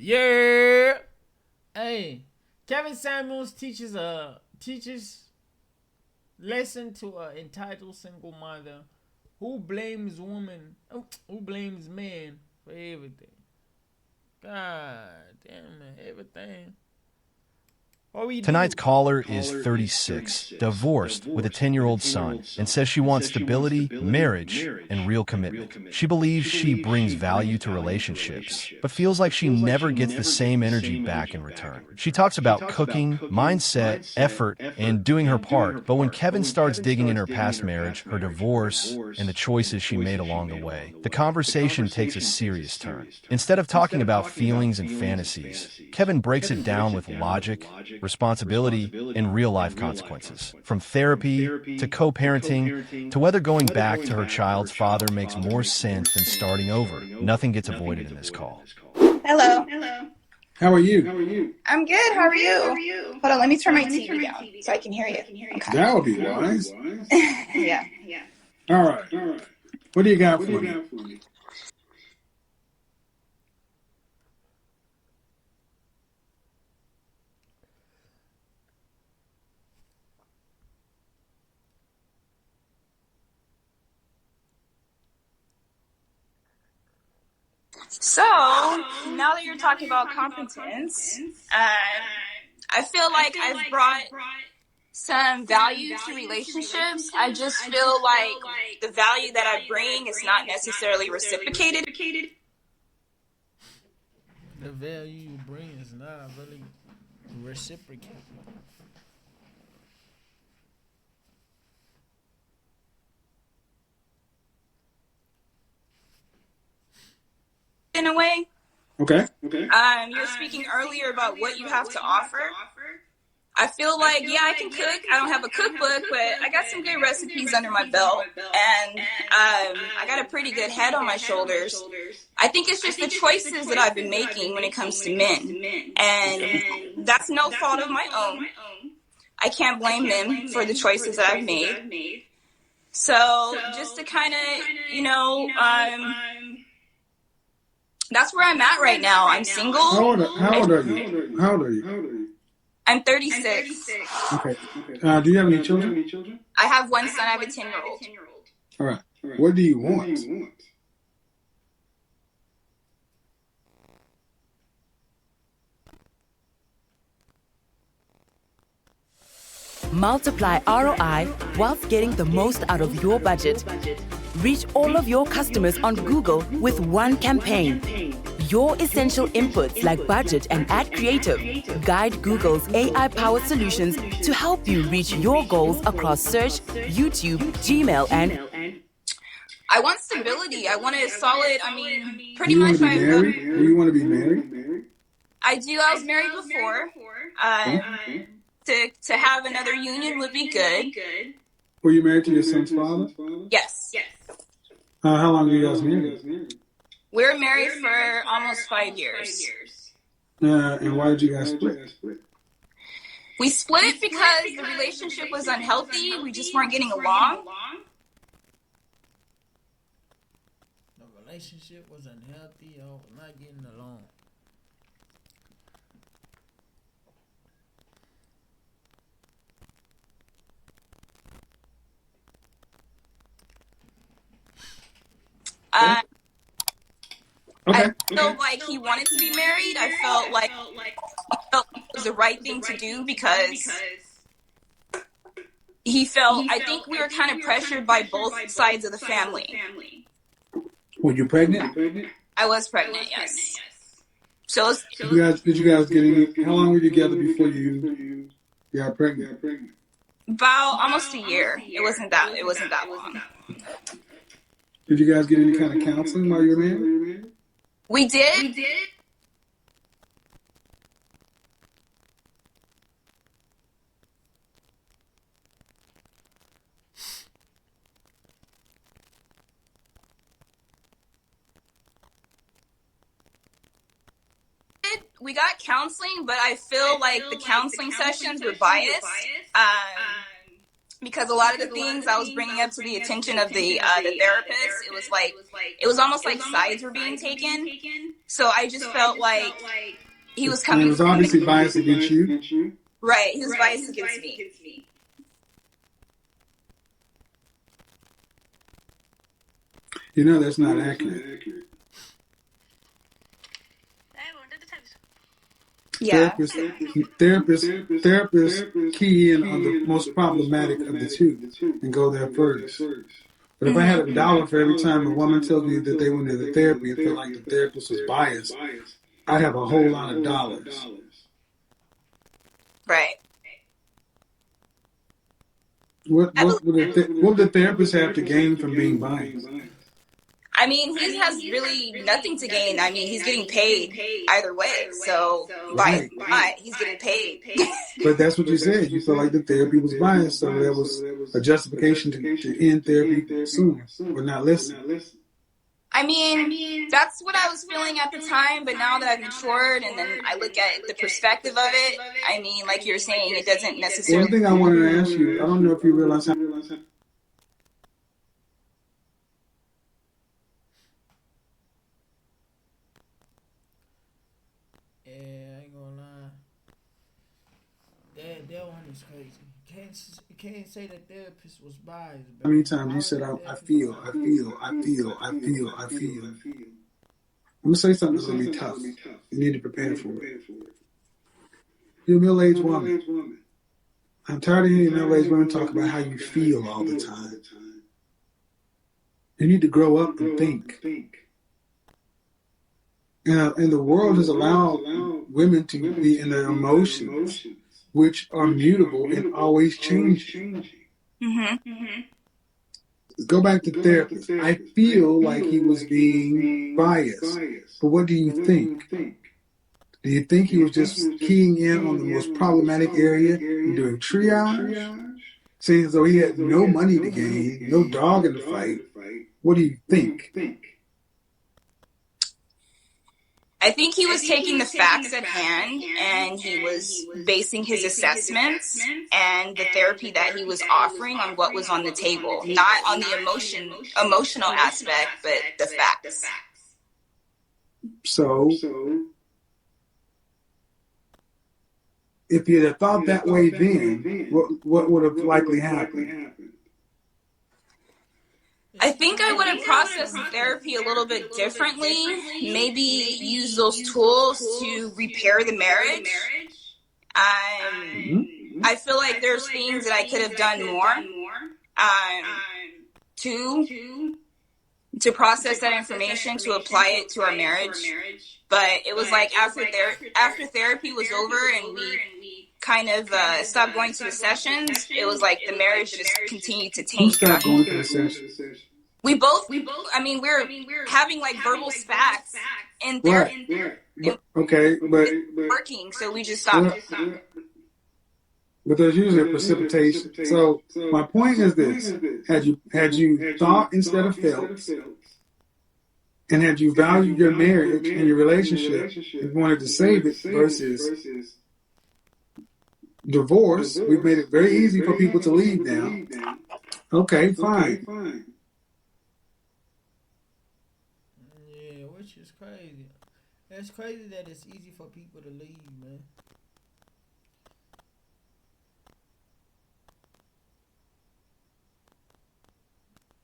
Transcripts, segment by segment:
Yeah. Hey, Kevin Samuels teaches lesson to a entitled single mother who blames woman who blames man for everything. God damn it, everything. What we Tonight's do? caller is 36, divorced with a 10-year-old son, and says she wants stability, marriage, and real commitment. She believes she brings value to relationships, but feels like she never gets the same energy back in return. She talks about cooking, mindset, effort, and doing her part, but when Kevin starts digging in her past marriage, her divorce, and the choices she made along the way, the conversation takes a serious turn. Instead of talking about feelings and fantasies, Kevin breaks it down with logic, responsibility, and real-life consequences. From therapy to co-parenting to whether going back to her child's father makes more sense than starting over, nothing gets avoided in this call. Hello. How are you? I'm good. How are you? Hold on, let me turn my TV down so I can hear you. Okay. That would be wise. Yeah. All right. What do you got for me? So, now that you're talking about competence, I feel like I've brought some value to relationships. I just feel like the value that I bring is not necessarily reciprocated. The value you bring is not really reciprocated. In a way. Okay. You're speaking earlier about what you have to offer. I feel like, yeah, I can cook. I don't have a cookbook, but I got some good recipes under my belt, and I got a pretty good head on my shoulders. I think it's just the choices that I've been making when it comes to men, and that's no fault of my own. I can't blame them for the choices that I've made. So just to kind of, that's where I'm at right now. I'm single. How old are you? I'm 36. Okay. Do you have any children? I have one son. I have a 10-year-old. All right. What do you want? Multiply ROI whilst getting the most out of your budget. Reach all of your customers on Google with one campaign. Your essential inputs like budget and ad creative guide Google's AI-powered solutions to help you reach your goals across search, YouTube, Gmail, and... I want stability. I want a solid, pretty much Do you want to be married? I do. I was married before. To have another union would be good. Were you married to your son's father? Yes. How long were you guys married? We're married for almost 5 years. And why did you guys split? We split because the relationship was unhealthy. We just weren't getting along. The relationship was unhealthy or not getting along. I Okay. felt like he wanted to be married. I felt like it was the right thing to do because I think we were kind of pressured by both sides of the family. Were you pregnant? I was pregnant, yes. So Did you guys get any? How long were you together before you got pregnant? about almost a year. It wasn't that long. Did you guys get any kind of counseling while you were married? We did. We got counseling, but I feel like the counseling sessions were biased. because a lot of the things I was bringing up to the attention of the therapist, it was almost like sides were being taken. So I just felt like he was coming. And it was obviously biased against you. Right, he was biased against me. You know that's not accurate. Yeah. Therapists key in on the most problematic of the two and go there first. But if I had $1 for every time a woman tells me that they went to the therapy and felt like the therapist was biased, I'd have a whole lot of dollars. Right. What would the therapist have to gain from being biased? I mean, he has really nothing to gain. I mean, he's getting paid either way. So, by he's getting paid. But that's what you said. You felt like the therapy was biased, so there was a justification to end therapy sooner or not listen. I mean, that's what I was feeling at the time, but now that I've matured and then I look at the perspective of it, I mean, like you're saying, it doesn't necessarily... One thing I wanted to ask you, I don't know if you realize how... That one is crazy. You can't say that therapist was biased. How many times you said, I feel. I'm going to say something that's going to be tough. You need to prepare for it. You're a middle-aged woman. I'm tired of hearing middle-aged women talk about how you feel all the time. You need to grow up and think. And the world has allowed women to be in their emotions, which are mutable and always changing. Go back to therapist. I feel like he was being biased. But what do you think? Do you think he was just keying in on the most problematic area and doing triage? Saying as though he had no money to gain, no dog in the fight. What do you think? I think he was taking the facts at hand and he was basing his assessments and the therapy that he was offering on what was on the table, not on the emotional aspect, but the facts. So, if you had thought that way then, what would have likely happened? I think I would have processed the therapy a little bit differently. Maybe use those tools to repair the marriage. I feel like there's things that I could have done more to process that information, to apply it to our marriage. But it was like after therapy was over and we kind of stopped going to the sessions, it was like the marriage just continued to taint. Who stopped going to the sessions? We both, I mean, we're having like verbal spats in therapy. Right. Okay, but working, so we just stopped. But there's usually a precipitation. So my point is this: had you thought instead of felt, and had you valued your marriage and your relationship and wanted to save it versus divorce, we've made it very easy for people to leave now. Okay, fine. Yeah, which is crazy. It's crazy that it's easy for people to leave, man.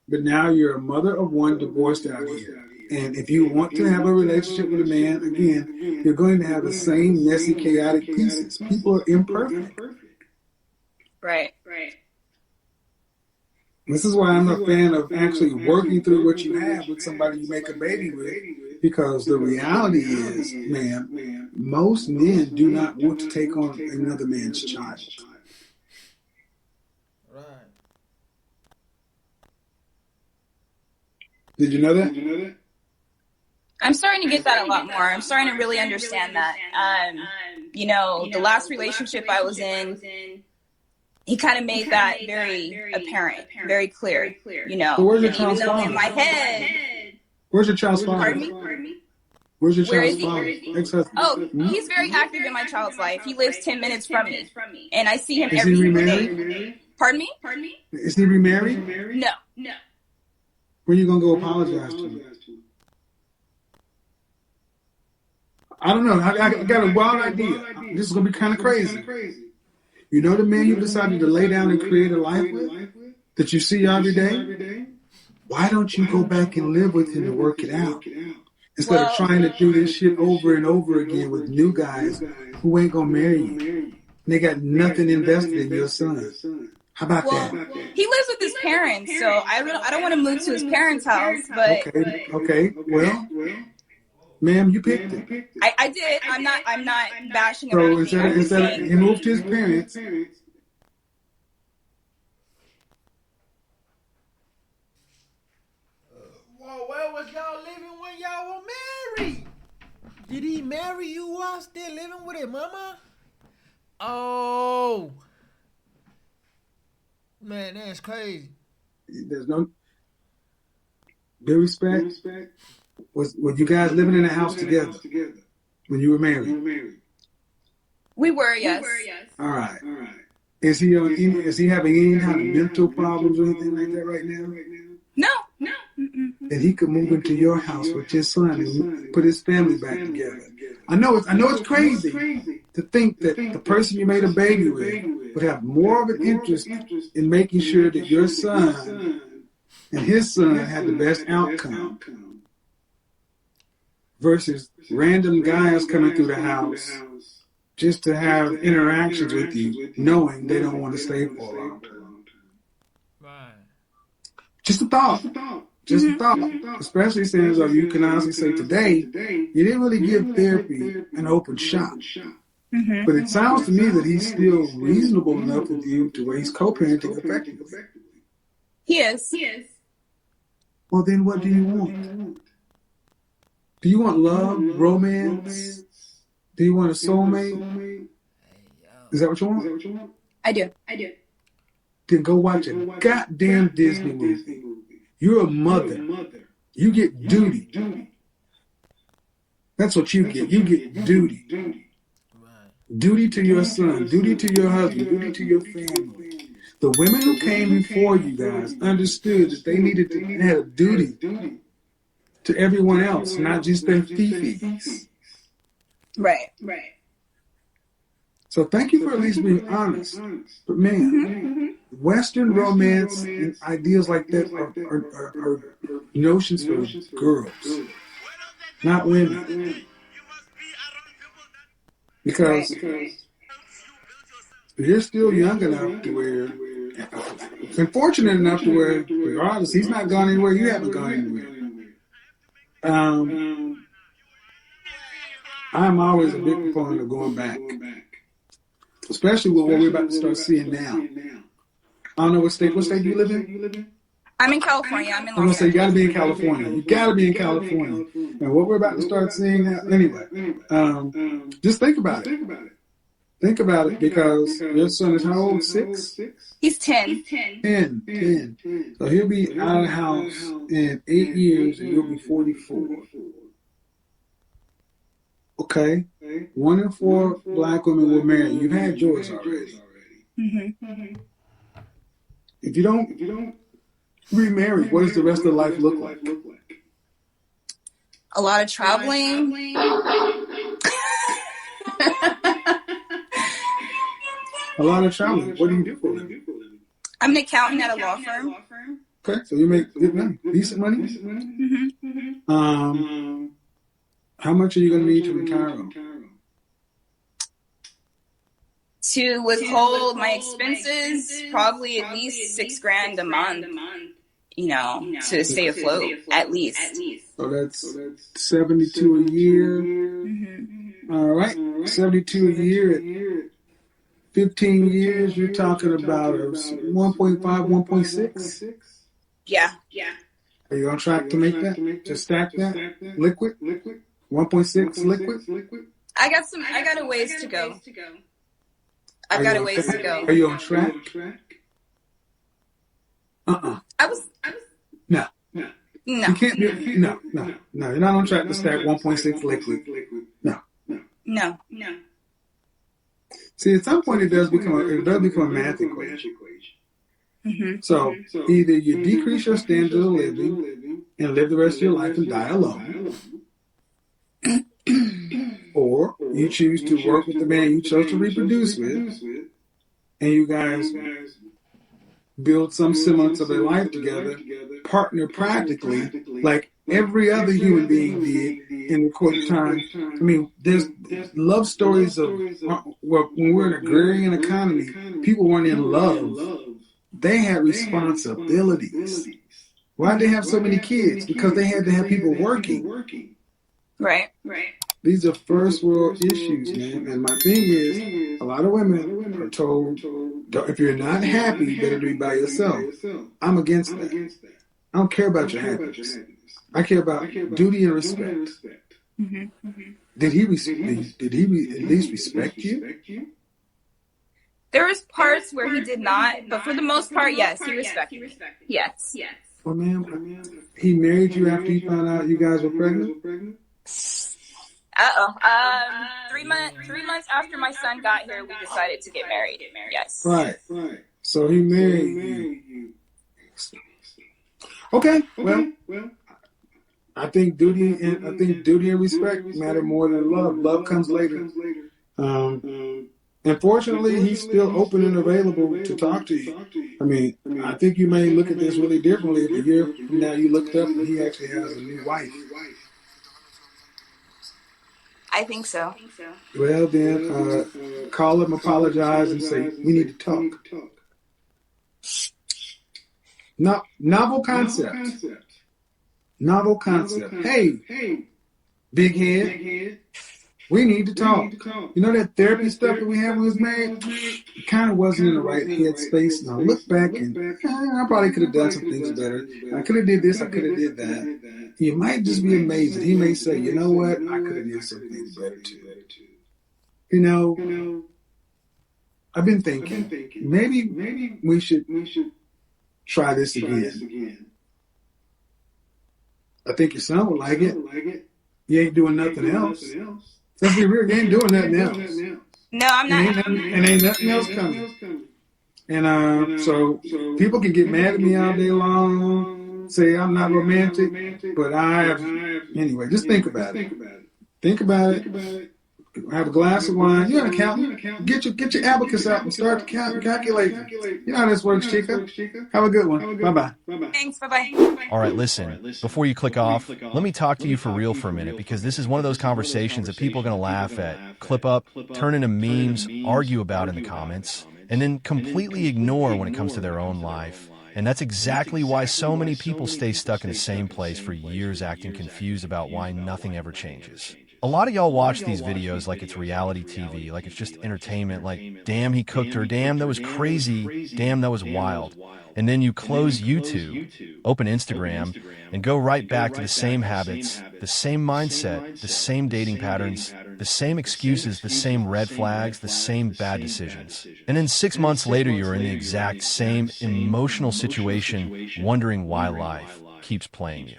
But now you're a mother of one divorced out here. And if you want to have a relationship with a man, again, you're going to have the same messy, chaotic pieces. People are imperfect. Right. This is why I'm a fan of actually working through what you have with somebody you make a baby with. Because the reality is, man, most men do not want to take on another man's child. Right. Did you know that? I'm starting to get that a lot more. I'm starting to really understand that. The last relationship I was in, he kind of made that very apparent, very clear. So where's your child's father? In my head. Where's your child's father? Pardon me? Where's your Where child's is he? father? Ex-husband. Oh, he's very active in my child's life. He lives 10 minutes from me. And I see him Is every he single remarried? day. Pardon me? Is he remarried? No. When are you going to go apologize to him? I don't know. I got a wild idea. This is going to be kind of crazy. You know the man you decided to lay down and create a life with? That you see every day? Why don't you go back and live with him and work it out? Instead of trying to do this shit over and over again with new guys who ain't going to marry you. And they got nothing invested in your son. How about that? He lives with his parents, so I don't want to move to his parents' house, but... Okay. Well, ma'am, you picked it. I did. I'm not bashing So around. instead of he moved to his parents. Well, where was y'all living when y'all were married? Did he marry you while still living with his mama? Oh. Man, that's crazy. There's no due respect. Was you guys living in a house together when you were married? We were, yes. All right. Is he having any kind of mental problems or anything like that right now? No. That he could move into your house with your son and put his family back together. I know it's crazy to think that the person you made a baby with would have more of an interest in making sure that your son and his son had the best outcome versus random guys coming through the house just to have interactions with you, knowing they don't want to stay for a long time. Right. Just a thought. Especially since you can honestly say today, you didn't really give therapy an open shot. Mm-hmm. But it sounds to me that he's still reasonable enough with you to where he's co-parenting effectively. He is. Well, then what do you want? Do you want love, romance? Do you want a soulmate? Is that what you want? I do. Then go watch a goddamn Disney movie. You're a mother. You get duty. That's what you get. You get duty. Duty to your son, duty to your husband, duty to your family. The women who came before you guys understood that they needed to have a duty to everyone else, not just their fifis. Right. So thank you for at least being honest. But man, Western romance and ideas like that are notions for girls, not women. Because you're still young enough to where, and fortunate enough to where, regardless, he's not gone anywhere, you haven't gone anywhere. I'm always a big proponent of going back, especially with what we're about to start seeing now. I don't know what state do you live in? I'm in California. I'm in I'm going to say you got to be in California. You got to be in California. And what we're about to start seeing now, anyway, just think about it. Think about it because your son is how old? 6? He's 10. 10. So he'll be out of the house in 8 years and you'll be 44. Okay. 1 in 4 black women will marry. You've had yours already. Mm-hmm. If you don't remarry, what does the rest of life look like? A lot of traveling. A lot of traveling. What do you do for them? I'm an accountant at a law firm. Okay, so you make good money, decent money. Mm-hmm. How much are you going to need to retire on? To withhold my expenses, probably at least $6,000 a month. To stay afloat, at least. So that's 72 a year. Mm-hmm. All right, 72 a year at 15 years. You're talking about 1.5, 1.6. Yeah. Are you on track to make that? To stack that? Liquid? 1.6 liquid? I got a ways to go. I've got a ways to go. Are you on track? I was. No. No. You can't be. No. You're not on track to stack 1.6 liquid. No. See, at some point it does become a math equation. So either you decrease your standard of living and live the rest of your life and die alone, or you choose to work with the man you chose to reproduce with, and you guys build some semblance of a life together, partner practically, like every other human being did in the course of time. I mean, there's love stories of, well, when we're in an agrarian economy, people weren't in love. They had responsibilities. Why did they have so many kids? Because they had to have people working. Right. These are first world issues, man. And my thing is, a lot of women are told, if you're not happy, you better be by yourself. I'm against that. I don't care about your happiness. I care about duty and respect. Did he at least respect you? There was parts where he did not, but for the most part, yes, he respected me. Yes. Well, ma'am, he married you after he found out you guys were pregnant? 3 months after my son got here, we decided to get married. Yes. Right. So he married you. Okay. Well, I think duty and respect matter more than love. Love comes later. Unfortunately, he's still open and available to talk to you. I mean, I think you may look at this really differently if a year from now you looked up and he actually has a new wife. I think so. Well, then, call him, apologize, and say, we need to talk. Novel concept. Hey, big head, we need to talk. You know that therapy stuff that we had when we was married? It kind of wasn't in the right headspace. And I look back and I probably could have done some things better. I could have did this, I could have did that. You might just be amazed that he may say, you know what, I could have did some things better too. You know, I've been thinking, maybe we should try this again. I think your son would like it. You ain't doing nothing else. Let's be real, you ain't doing nothing else. No, I'm not. And ain't nothing else coming. And so people can get mad at me all day long, say I'm not romantic, but I have. Anyway, just think about it. Think about it. Have a glass of wine. You're an accountant. Get your abacus out and start calculating. You know how this works, Chica. Have a good one. Bye-bye. Thanks. Bye-bye. All right, listen, before you click off, let me talk to you for real for a minute, because this is one of those conversations that people are going to laugh at, clip up, turn into memes, argue about in the comments, and then completely ignore when it comes to their own life. And that's exactly why so many people stay stuck in the same place for years, acting confused about why nothing ever changes. A lot of y'all watch these videos like it's reality TV, like it's just entertainment, like, damn, he cooked her, damn, that was crazy, damn, that was wild. And then you close YouTube, open Instagram, and go right back to the same habits, the same mindset, the same dating patterns, the same excuses, the same red flags, the same bad decisions. And then 6 months later, you're in the exact same emotional situation, wondering why life keeps playing you.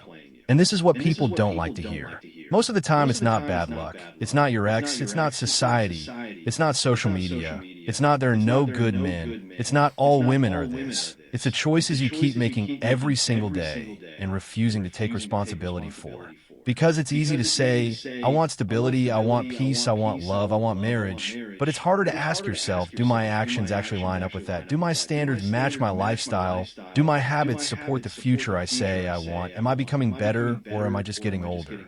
And this is what people don't like to hear. Most of the time, it's not bad luck. It's not your ex. It's not society. It's not social media. It's not there are no good men. It's not all women are this. It's the choices you keep making every single day and refusing to take responsibility for. Because it's easy to say, I want stability, I want peace, I want love, I want marriage. But it's harder to ask yourself, do my actions actually line up with that? Do my standards match my lifestyle? Do my habits support the future I say I want? Am I becoming better, or am I just getting older?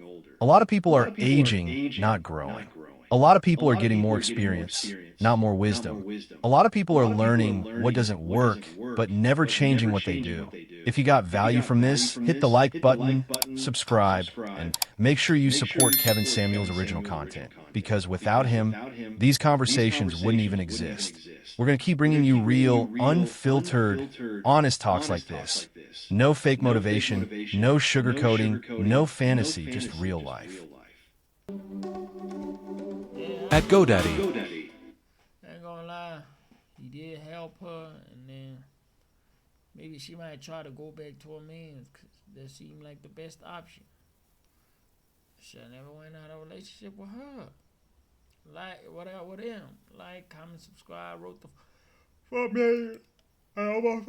A lot of people are aging, not growing. A lot of people are getting more experience, not more wisdom. A lot of people are learning what doesn't work, but never changing what they do. If you got value from this, hit the like button, subscribe, and make sure you support Kevin Samuel's original content, because without him, these conversations wouldn't even exist. We're going to keep bringing you real, unfiltered, honest talks like this. No fake motivation, no sugarcoating, no fantasy, just real life. At GoDaddy. I ain't gonna lie, he did help her, and then maybe she might try to go back to a man, because that seemed like the best option. Should never went out of a relationship with her. Like, what else with him? Like, comment, subscribe, wrote the fuck, man. I almost